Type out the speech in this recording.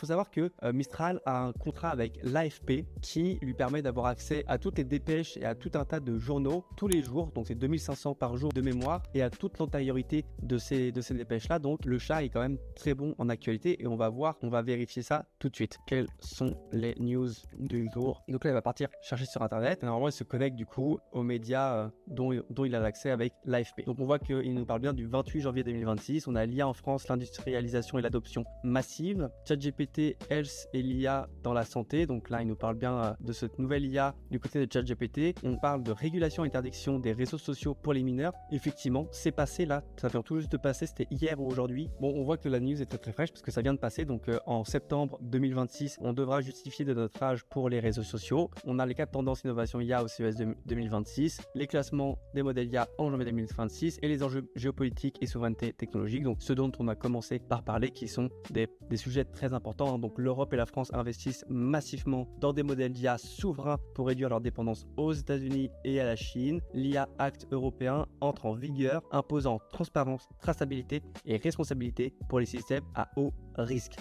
faut savoir que Mistral a un contrat avec l'AFP qui lui permet d'avoir accès à toutes les dépêches et à tout un tas de journaux tous les jours. Donc c'est 2500 par jour de mémoire et à toute l'antériorité de ces dépêches-là. Donc le chat est quand même très bon en actualité et on va vérifier ça tout de suite. Quelles sont les news du jour? Donc là, il va partir chercher sur Internet. Et normalement, il se connecte du coup aux médias dont il a l'accès avec l'AFP. Donc on voit qu'il nous parle bien du 28 janvier 2026. On a l'IA en France, l'industrialisation et l'adoption massive. ChatGPT, Health et l'IA dans la santé. Donc là, il nous parle bien de cette nouvelle IA du côté de ChatGPT. On parle de régulation et interdiction des réseaux sociaux pour les mineurs. Effectivement, c'est passé là. Ça vient tout juste de passer. C'était hier ou aujourd'hui. Bon, on voit que la news est très très fraîche parce que ça vient de passer. Donc en septembre 2026, on devra justifier de notre âge pour les réseaux sociaux. On a les 4 tendances innovation IA au CES 2026, les classements des modèles IA en janvier 2026 et les enjeux géopolitiques et souveraineté technologique. Donc ce dont on a commencé par parler qui sont des sujets très importants. Donc l'Europe et la France investissent massivement dans des modèles d'IA souverains pour réduire leur dépendance aux États-Unis et à la Chine. L'IA Act européen entre en vigueur, imposant transparence, traçabilité et responsabilité pour les systèmes à haut risque.